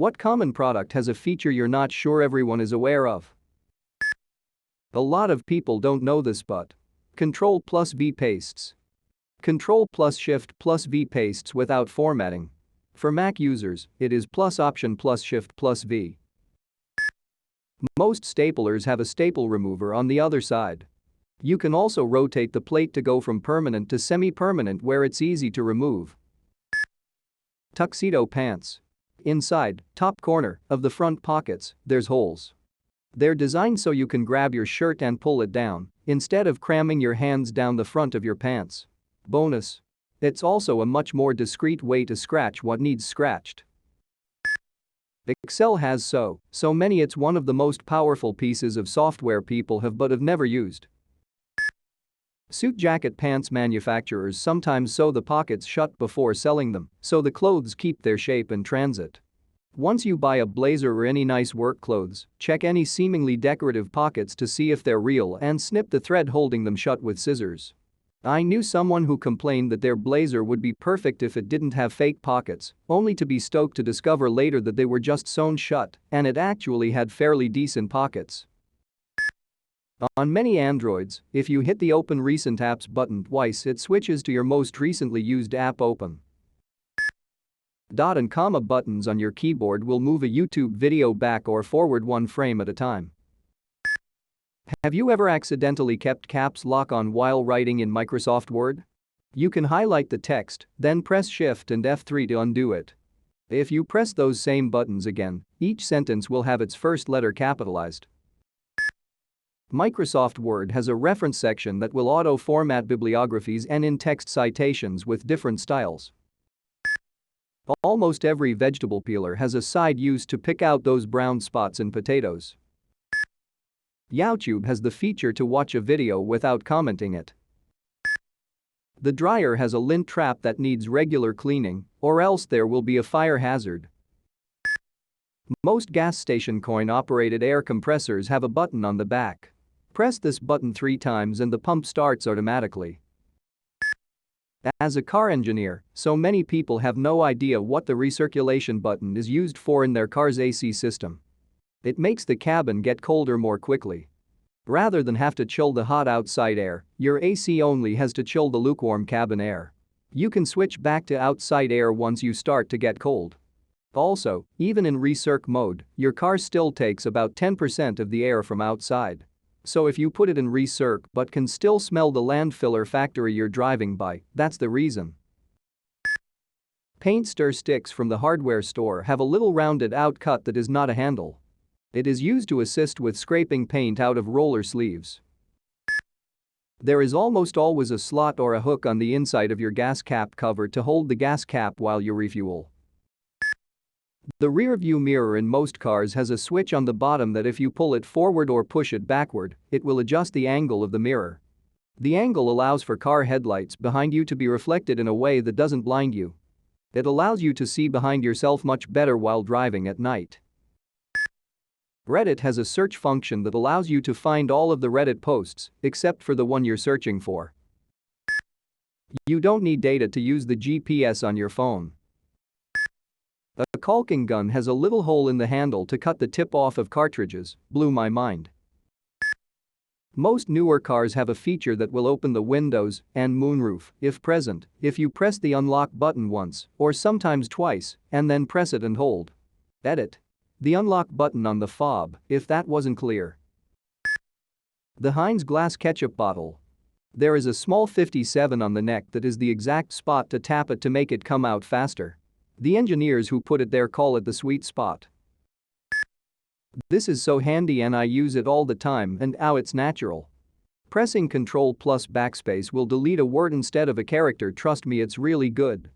What common product has a feature you're not sure everyone is aware of? A lot of people don't know this, but Control plus V pastes. Control plus Shift plus V pastes without formatting. For Mac users, it is plus Option plus Shift plus V. Most staplers have a staple remover on the other side. You can also rotate the plate to go from permanent to semi-permanent where it's easy to remove. Tuxedo pants. Inside, top corner of the front pockets, there's holes. They're designed so you can grab your shirt and pull it down instead of cramming your hands down the front of your pants. Bonus. It's also a much more discreet way to scratch what needs scratched. Excel has so many, it's one of the most powerful pieces of software people have but have never used. Suit jacket pants manufacturers sometimes sew the pockets shut before selling them, so the clothes keep their shape in transit. Once you buy a blazer or any nice work clothes, check any seemingly decorative pockets to see if they're real and snip the thread holding them shut with scissors. I knew someone who complained that their blazer would be perfect if it didn't have fake pockets, only to be stoked to discover later that they were just sewn shut and it actually had fairly decent pockets. On many Androids, if you hit the Open Recent Apps button twice, it switches to your most recently used app open. Dot and comma buttons on your keyboard will move a YouTube video back or forward one frame at a time. Have you ever accidentally kept caps lock on while writing in Microsoft Word? You can highlight the text, then press Shift and F3 to undo it. If you press those same buttons again, each sentence will have its first letter capitalized. Microsoft Word has a reference section that will auto-format bibliographies and in-text citations with different styles. Almost every vegetable peeler has a side used to pick out those brown spots in potatoes. YouTube has the feature to watch a video without commenting it. The dryer has a lint trap that needs regular cleaning, or else there will be a fire hazard. Most gas station coin-operated air compressors have a button on the back. Press this button 3 times and the pump starts automatically. As a car engineer, so many people have no idea what the recirculation button is used for in their car's AC system. It makes the cabin get colder more quickly. Rather than have to chill the hot outside air, your AC only has to chill the lukewarm cabin air. You can switch back to outside air once you start to get cold. Also, even in recirc mode, your car still takes about 10% of the air from outside. So if you put it in recirc but can still smell the landfiller factory you're driving by, that's the reason. Paint stir sticks from the hardware store have a little rounded out cut that is not a handle. It is used to assist with scraping paint out of roller sleeves. There is almost always a slot or a hook on the inside of your gas cap cover to hold the gas cap while you refuel. The rear view mirror in most cars has a switch on the bottom that if you pull it forward or push it backward, it will adjust the angle of the mirror. The angle allows for car headlights behind you to be reflected in a way that doesn't blind you. It allows you to see behind yourself much better while driving at night. Reddit has a search function that allows you to find all of the Reddit posts except for the one you're searching for. You don't need data to use the GPS on your phone. A caulking gun has a little hole in the handle to cut the tip off of cartridges, blew my mind. Most newer cars have a feature that will open the windows and moonroof, if present, if you press the unlock button once, or sometimes twice, and then press it and hold. Edit. The unlock button on the fob, if that wasn't clear. The Heinz glass ketchup bottle. There is a small 57 on the neck that is the exact spot to tap it to make it come out faster. The engineers who put it there call it the sweet spot. This is so handy and I use it all the time and ow, it's natural. Pressing Ctrl plus backspace will delete a word instead of a character, trust me, it's really good.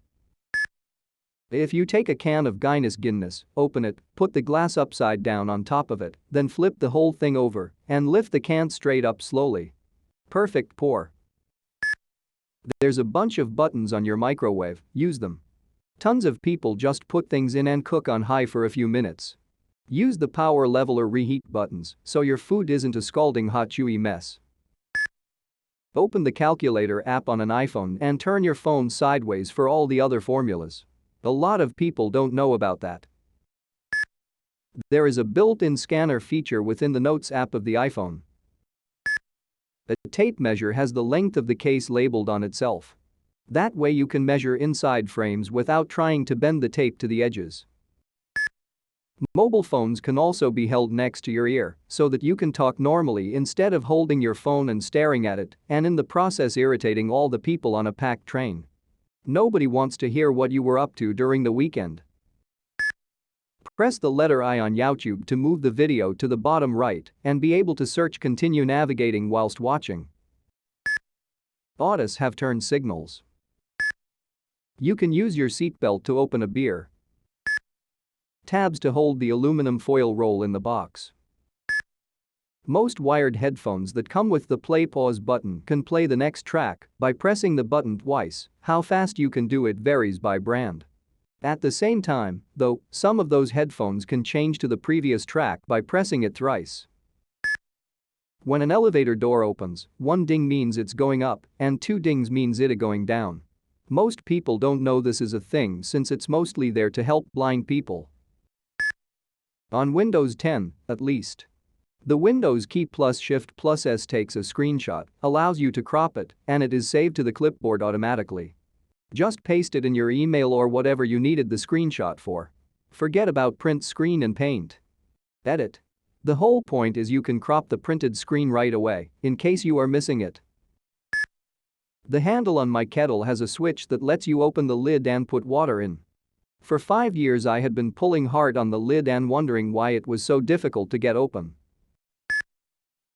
If you take a can of Guinness, open it, put the glass upside down on top of it, then flip the whole thing over and lift the can straight up slowly. Perfect pour. There's a bunch of buttons on your microwave, use them. Tons of people just put things in and cook on high for a few minutes. Use the power level or reheat buttons so your food isn't a scalding hot chewy mess. Open the calculator app on an iPhone and turn your phone sideways for all the other formulas. A lot of people don't know about that. There is a built-in scanner feature within the Notes app of the iPhone. A tape measure has the length of the case labeled on itself. That way you can measure inside frames without trying to bend the tape to the edges. Mobile phones can also be held next to your ear so that you can talk normally instead of holding your phone and staring at it and in the process irritating all the people on a packed train. Nobody wants to hear what you were up to during the weekend. Press the letter I on YouTube to move the video to the bottom right and be able to search continue navigating whilst watching. Autos have turn signals. You can use your seatbelt to open a beer. Tabs to hold the aluminum foil roll in the box. Most wired headphones that come with the play pause button can play the next track by pressing the button twice. How fast you can do it varies by brand. At the same time, though, some of those headphones can change to the previous track by pressing it thrice. When an elevator door opens, 1 ding means it's going up and 2 dings means it's going down. Most people don't know this is a thing since it's mostly there to help blind people. On Windows 10, at least. The Windows key plus Shift plus S takes a screenshot, allows you to crop it, and it is saved to the clipboard automatically. Just paste it in your email or whatever you needed the screenshot for. Forget about print screen and paint. Edit. The whole point is you can crop the printed screen right away, in case you are missing it. The handle on my kettle has a switch that lets you open the lid and put water in. For 5 years I had been pulling hard on the lid and wondering why it was so difficult to get open.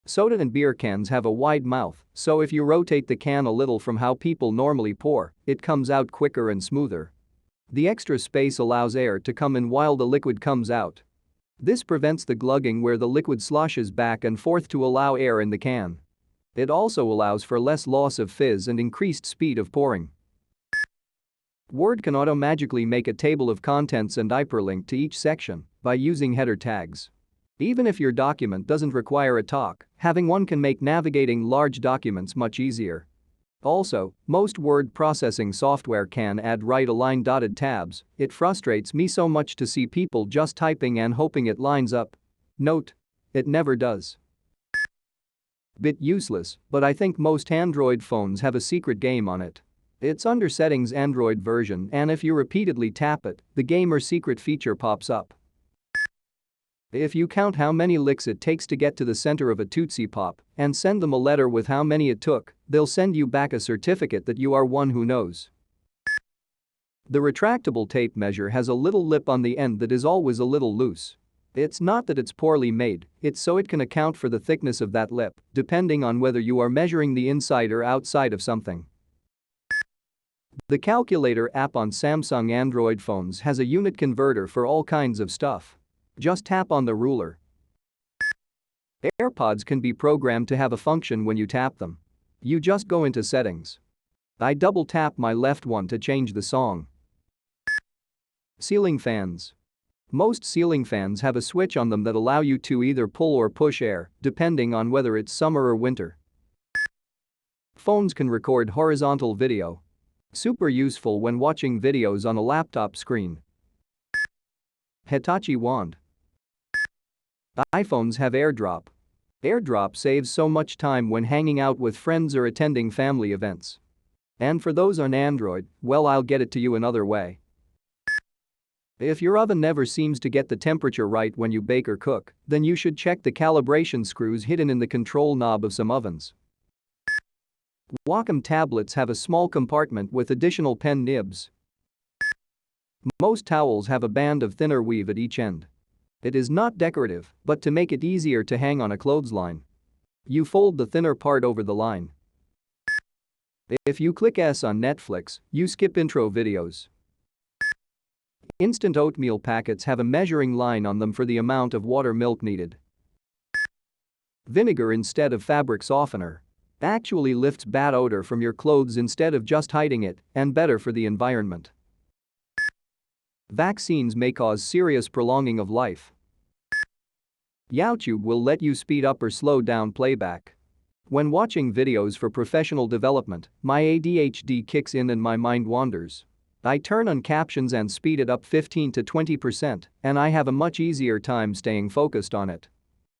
Soda and beer cans have a wide mouth, so if you rotate the can a little from how people normally pour, it comes out quicker and smoother. The extra space allows air to come in while the liquid comes out. This prevents the glugging where the liquid sloshes back and forth to allow air in the can. It also allows for less loss of fizz and increased speed of pouring. Word can auto-magically make a table of contents and hyperlink to each section by using header tags. Even if your document doesn't require a talk, having one can make navigating large documents much easier. Also, most word processing software can add right-aligned dotted tabs. It frustrates me so much to see people just typing and hoping it lines up. Note: it never does. Bit useless, but I think most Android phones have a secret game on it. It's under Settings Android version, and if you repeatedly tap it, the game or secret feature pops up. If you count how many licks it takes to get to the center of a Tootsie Pop and send them a letter with how many it took, they'll send you back a certificate that you are one who knows. The retractable tape measure has a little lip on the end that is always a little loose. It's not that it's poorly made, it's so it can account for the thickness of that lip, depending on whether you are measuring the inside or outside of something. The calculator app on Samsung Android phones has a unit converter for all kinds of stuff. Just tap on the ruler. AirPods can be programmed to have a function when you tap them. You just go into settings. I double tap my left one to change the song. Ceiling fans. Most ceiling fans have a switch on them that allow you to either pull or push air, depending on whether it's summer or winter. Phones can record horizontal video. Super useful when watching videos on a laptop screen. Hitachi wand. iPhones have AirDrop. AirDrop saves so much time when hanging out with friends or attending family events. And for those on Android, well, I'll get it to you another way. If your oven never seems to get the temperature right when you bake or cook, then you should check the calibration screws hidden in the control knob of some ovens. Wacom tablets have a small compartment with additional pen nibs. Most towels have a band of thinner weave at each end. It is not decorative, but to make it easier to hang on a clothesline. You fold the thinner part over the line. If you click S on Netflix, you skip intro videos. Instant oatmeal packets have a measuring line on them for the amount of water milk needed. Vinegar instead of fabric softener actually lifts bad odor from your clothes instead of just hiding it, and better for the environment. Vaccines may cause serious prolonging of life. YouTube will let you speed up or slow down playback. When watching videos for professional development, my ADHD kicks in and my mind wanders. I turn on captions and speed it up 15 to 20%, and I have a much easier time staying focused on it.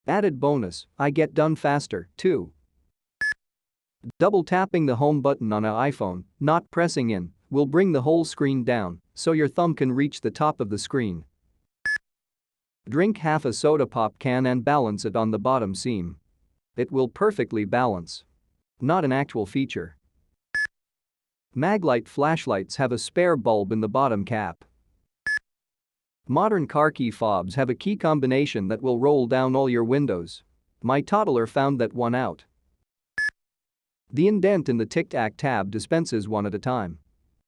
Added bonus, I get done faster, too. Double tapping the home button on an iPhone, not pressing in, will bring the whole screen down so your thumb can reach the top of the screen. Drink half a soda pop can and balance it on the bottom seam. It will perfectly balance. Not an actual feature. Maglite flashlights have a spare bulb in the bottom cap. Modern car key fobs have a key combination that will roll down all your windows. My toddler found that one out. The indent in the Tic Tac tab dispenses one at a time.